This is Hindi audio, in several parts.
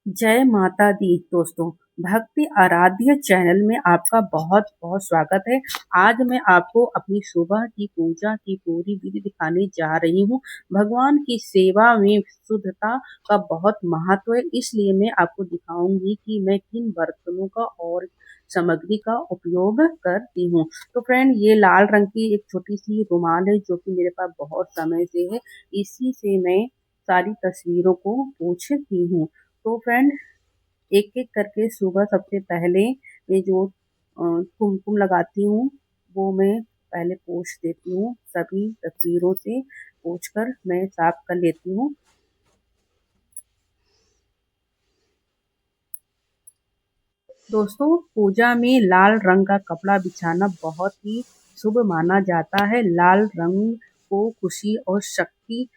जय माता दी दोस्तों। भक्ति आराध्य चैनल में आपका बहुत बहुत स्वागत है। आज मैं आपको अपनी सुबह की पूजा की पूरी विधि दिखाने जा रही हूँ। भगवान की सेवा में शुद्धता का बहुत महत्व है, इसलिए मैं आपको दिखाऊंगी कि मैं किन बर्तनों का और सामग्री का उपयोग करती हूँ। तो फ्रेंड, ये लाल रंग की एक छोटी सी रुमाल है जो कि मेरे पास बहुत समय से है। इसी से मैं सारी तस्वीरों को पोंछती हूँ। तो फ्रेंड, एक-एक करके सुबह सबसे पहले मैं जो कुमकुम लगाती हूँ, वो मैं पहले पोंछ देती हूँ। सभी तस्वीरों से पोंछकर मैं साफ कर लेती हूँ। दोस्तों, पूजा में लाल रंग का कपड़ा बिछाना बहुत ही शुभ माना जाता है। लाल रंग को खुशी और शक्ति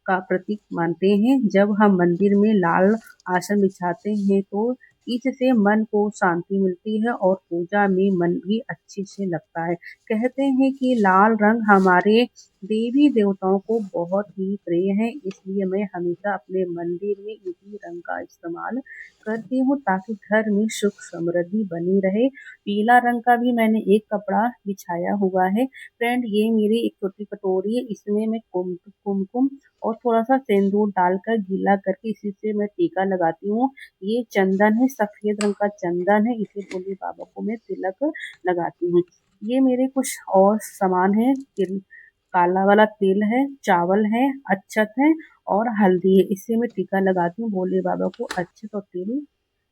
का प्रतीक मानते हैं। जब हम मंदिर में लाल आसन बिछाते हैं तो इससे मन को शांति मिलती है और पूजा में मन भी अच्छे से लगता है। कहते हैं कि लाल रंग हमारे देवी देवताओं को बहुत ही प्रिय है, इसलिए मैं हमेशा अपने मंदिर में इसी रंग का इस्तेमाल करती हूँ ताकि घर में सुख समृद्धि बनी रहे। पीला रंग का भी मैंने एक कपड़ा बिछाया हुआ है। फ्रेंड, ये मेरी एक छोटी कटोरी है, इसमें मैं कुमकुम और थोड़ा-सा सिंदूर डालकर गीला करके इसी से मैं टीका लगाती हूँ। ये चंदन है, सफ़ेद रंग का चंदन है, इसे भोले बाबा को मैं तिलक लगाती हूँ। ये मेरे कुछ और सामान है, काला वाला तिल है, चावल है, अक्षत है और हल्दी है। इससे मैं टीका लगाती हूँ। भोले बाबा को अक्षत और तिल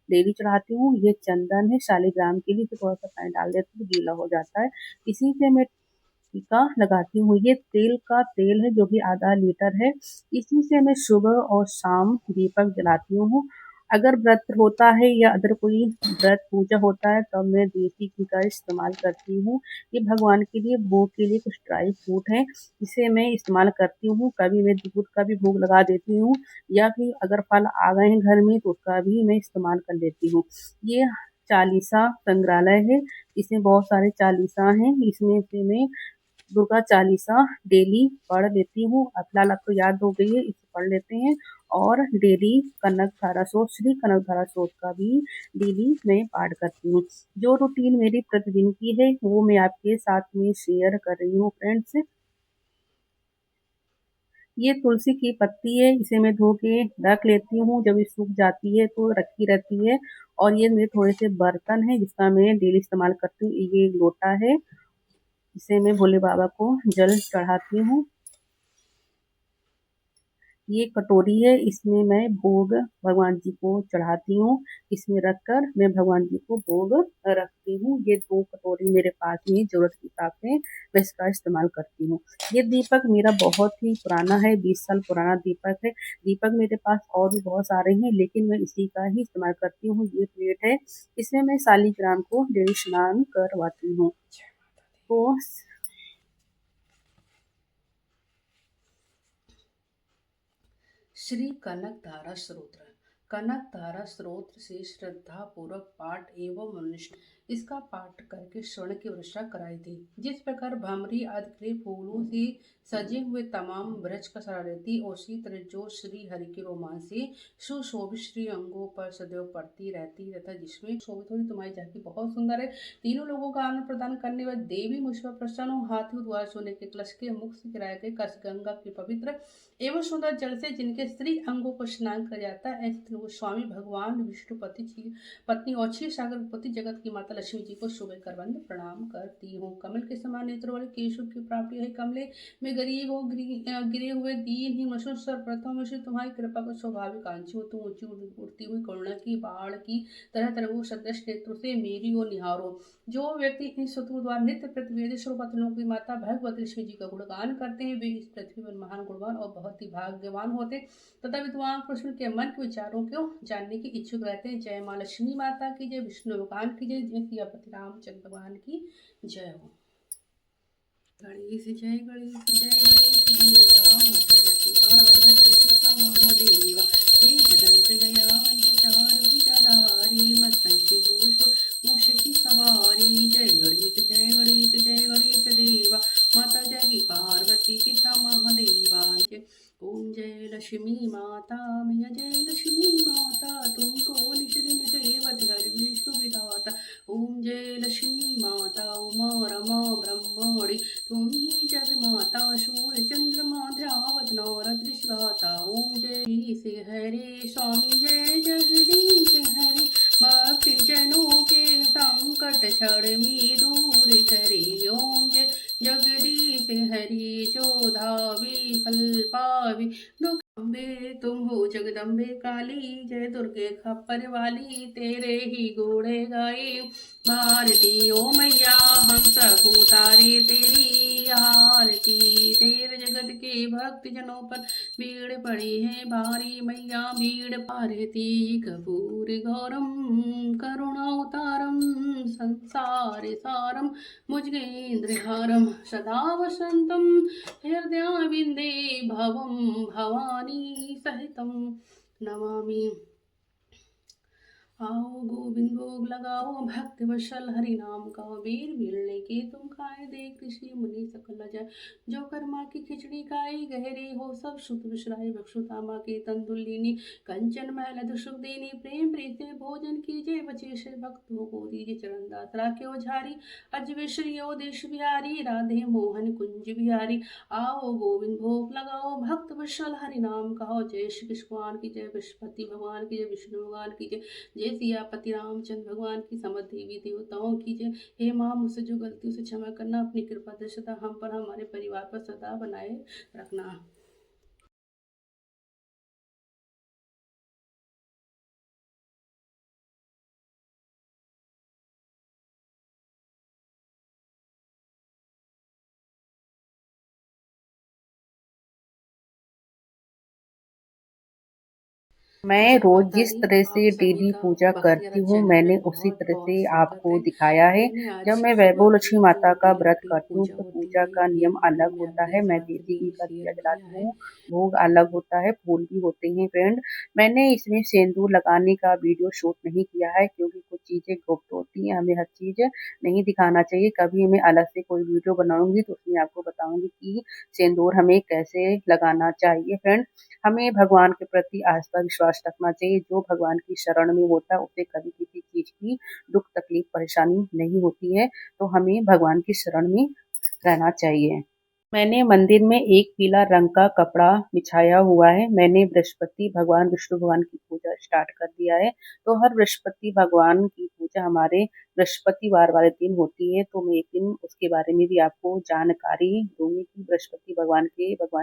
डेली चढ़ाती हूँ। ये चंदन है, शालिग्राम के लिए, इसे थोड़ा-सा पानी डाल देती हूँ, गीला हो जाता है। इसी से मैं टीका लगाती हूँ। ये तेल का तेल है जो कि आधा लीटर है। इसी से मैं सुबह और शाम दीपक जलाती हूँ। अगर व्रत होता है या अगर कोई व्रत पूजा होता है तब मैं देसी घी का इस्तेमाल करती हूँ। ये भगवान के लिए भोग के लिए कुछ ड्राई फ्रूट है, इसे मैं इस्तेमाल करती हूँ। कभी मैं दूध का भी भोग लगा देती हूँ या फिर अगर फल आ गए हैं घर में तो उसका भी मैं इस्तेमाल कर लेती हूँ। ये चालीसा संग्रहालय है, इसमें बहुत सारे चालीसा हैं। इसमें से मैं दुर्गा चालीसा डेली पढ़ लेती हूँ। अब फिलहाल आपको याद हो गई है, इसे पढ़ लेते हैं। और डेली कनक धारा स्तोत्र, श्री कनक धारा स्तोत्र का भी डेली मैं पाठ करती हूँ। जो रूटीन मेरी प्रतिदिन की है वो मैं आपके साथ में शेयर कर रही हूँ फ्रेंड्स। ये तुलसी की पत्ती है, इसे मैं धो के रख लेती हूँ। जब ये सूख जाती है तो रखी रहती है। और ये मेरे थोड़े से बर्तन है जिसका मैं डेली इस्तेमाल करती हूँ। ये एक लोटा है, इसे मैं भोले बाबा को जल चढ़ाती हूँ। ये कटोरी है, इसमें मैं भोग भगवान जी को चढ़ाती हूँ। इसमें रखकर मैं भगवान जी को भोग रखती हूँ। ये 2 कटोरी मेरे पास में है, ज़रूरत के हिसाब से मैं इसका इस्तेमाल करती हूँ। ये दीपक मेरा बहुत ही पुराना है, 20 साल पुराना दीपक है। दीपक मेरे पास और भी बहुत सारे हैं लेकिन मैं इसी का ही इस्तेमाल करती हूँ। ये प्लेट है, इसमें मैं शालिग्राम को डेली स्नान करवाती हूँ। तो श्री कनक धारा स्तोत्र। कनक धारा स्तोत्र से श्रद्धा पूर्वक पाठ एवं अनुष्ठान। इसका पाठ करके स्वर्ण की वर्षा कराई थी। जिस प्रकार भमरी आदि के फूलों से सजे हुए तमाम वृक्ष का सरा रहती, उसी तरह जो श्री हरि के रोमान से सुशोभित श्री अंगों पर सदैव पड़ती रहती तथा जिसमें शोभित हुई तुम्हारी झांकी बहुत सुंदर है। तीनों लोगों का आनंद प्रदान करने वाली देवी मुझ पर प्रसन्न हो। हाथी द्वार सोने के कलश के मुख से गिराए गए कस गंगा के पवित्र एवं सुंदर जल से जिनके स्त्री अंगों को स्नान कर जाता है, ऐसे तीनों स्वामी भगवान विष्णुपति जी पत्नी और क्षीर सागर पति जगत की माता लक्ष्मी जी को सुबह कर वंद प्रणाम करती हूँ। कमल के समान नेत्रों वाले केशव की प्राप्ति है। कमले में गरीब हो गिरे हुए दीन ही मशहूर सर्वप्रथम विष्णु तुम्हारी कृपा को स्वाभाविक आंची हो। तुम ऊंची उड़ती हुई करुणा की बाढ़ की तरह तरह वो सदृश नेत्रों से मेरी ओर निहारो। जो व्यक्ति इन शत्रु द्वारा नित्य प्रतिवेदी सर्वपत्नियों की माता भगवती लक्ष्मी जी का गुणगान करते हैं वे इस पृथ्वी पर महान गुणवान और बहुत ही भाग्यवान होते तथा विद्वान पुरुष के मन के विचारों को जानने की इच्छुक रहते हैं। जय माँ लक्ष्मी माता की जय, विष्णु भगवान की जय, जय सियापति रामचंद्र भगवान की जय हो। गणेश जय गणेश जय गणेश देवा माता जय पार्वती पिता महादेवा हे जगंत गया वंचितार भुजाधारी मस्तन सिंदूर मूष की सवारी। जय गणेश जय गणेश जय गणेश देवा माता जय की पार्वती पिता महादेवा। जय ओम जय लक्ष्मी माता मैया जय लक्ष्मी माता तुम जय जगदीश हरि। भक्ति जनों के संकट क्षण दूर करे। ओम जय जगदीश हरि। जो धावे फल पावे। दुख अम्बे तुम हो जगदम्बे काली। जय दुर्गे खप्पर वाली। तेरे ही घोड़े गाए भारती। ओ मैया हम सब उतारे तेरी आरती। तेरे जगत के भक्त जनों पर भीड़ पड़ी है भारी। मैया भीड़ भारती। कपूर गौरम करुणावतारम संसार सारम भुजगेन्द्रहारम सदा वसंतम हृदयारविंदे भवम भवानी सहितम नमामि। आओ गोविंद भोग लगाओ भक्त वशल हरि नाम का। वीर मिलने के तुम खाए दे कृषि मुनि सकल जय। जो कर्मा की खिचड़ी खाई गहरी हो सब शुद्ध विश्राय। भक्षुतामा के तंदुलिनी कंचन महल सुख देनी। प्रेम प्रीत से भोजन कीजिए बचे से भक्तों को दीजिए चरण दास राख्यो झारी। अजविश्रियो देश बिहारी राधे मोहन कुंज बिहारी। आओ गोविंद भोग लगाओ भक्त वशल हरि नाम कहो। जय श्री कृष्ण भगवान की जय। बृहस्पति भगवान की जय। विष्णु भगवान की जय। जय सियापति रामचंद्र भगवान की। समस्त देवी देवताओं की जय। हे माँ मुझसे जो गलतियों से क्षमा करना। अपनी कृपा दृष्टता हम पर हमारे परिवार पर सदा बनाए रखना। मैं रोज माता जिस दी तरह आप से सभी डेली का पूजा भक्ति करती रथ हूँ चैनल मैंने में उसी बहुत तरह बहुत से स्वागत आपको है। दिखाया है। मैंने आज जब मैं सुबह वैभव की लक्ष्मी जो माता का डेली व्रत रूटीन करती हूँ पूजा तो होती पूजा है का ये नियम वीडियो अलग मैं होता अपने है। मैं साथ देसी घी ही का शेयर दिया किया जलाती है। हूँ। भोग अलग होता है, फूल भी होते हैं फ्रेंड। मैंने इसमें सिंदूर लगाने का वीडियो शूट नहीं किया है क्योंकि कुछ चीजें गुप्त होती हैं, हमें हर चीज नहीं दिखाना चाहिए। कभी मैं अलग से कोई वीडियो बनाऊंगी तो उसमें आपको बताऊंगी कि सिंदूर हमें कैसे लगाना चाहिए फ्रेंड। हमें भगवान के प्रति आस्था विश्वास रखना चाहिए। जो भगवान की शरण में होता है उसे कभी किसी चीज की दुख तकलीफ परेशानी नहीं होती है। तो हमें भगवान की शरण में रहना चाहिए। मैंने मंदिर में एक पीला रंग का कपड़ा बिछाया हुआ है। मैंने बृहस्पति भगवान विष्णु भगवान की पूजा स्टार्ट कर दिया है। तो हर बृहस्पति भगवान की पूजा हमारे बृहस्पतिवार वाले दिन होती है। तो मैं एक दिन उसके बारे में भी आपको जानकारी दूंगी कि बृहस्पति भगवान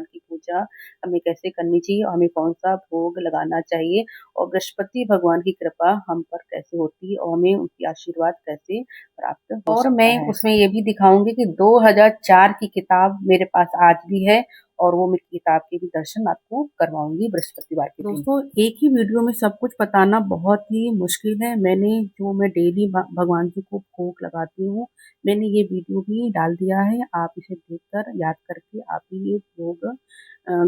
की पूजा हमें कैसे करनी चाहिए और हमें कौन सा भोग लगाना चाहिए और बृहस्पति भगवान की कृपा हम पर कैसे होती है और हमें उनकी आशीर्वाद कैसे प्राप्त हो और मैं उसमें ये भी दिखाऊंगी कि 2004 की किताब मेरे पास आज भी है और वो मैं किताब के भी दर्शन आपको करवाऊंगी बृहस्पतिवार के दिन। दोस्तों एक ही वीडियो में सब कुछ बताना बहुत ही मुश्किल है। मैं डेली भगवान जी को भोग लगाती हूँ, मैंने ये वीडियो भी डाल दिया है। आप इसे देखकर याद करके आप भी ये भोग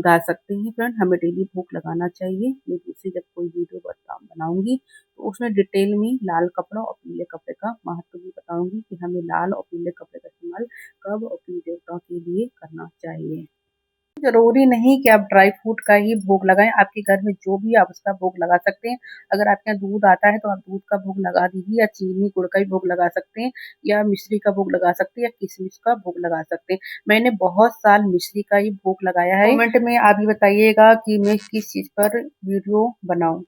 गा सकते हैं फ्रेंड। हमें डेली भोग लगाना चाहिए। मैं दूसरी जब कोई वीडियो बनाऊंगी तो उसमें डिटेल में लाल कपड़ा और पीले कपड़े का महत्व भी बताऊंगी कि हमें लाल और पीले कपड़े का इस्तेमाल कब और किन देवताओं के लिए करना चाहिए। जरूरी नहीं कि आप ड्राई फ्रूट का ही भोग लगाएं, आपके घर में जो भी आप उसका भोग लगा सकते हैं। अगर आपके यहाँ दूध आता है तो आप दूध का भोग लगा दीजिए या चीनी गुड़ का भी भोग लगा सकते हैं या मिश्री का भोग लगा सकते हैं या किशमिश का भोग लगा सकते हैं। मैंने बहुत साल मिश्री का ही भोग लगाया है। कमेंट में आप ये बताइएगा कि मैं किस चीज पर वीडियो बनाऊं।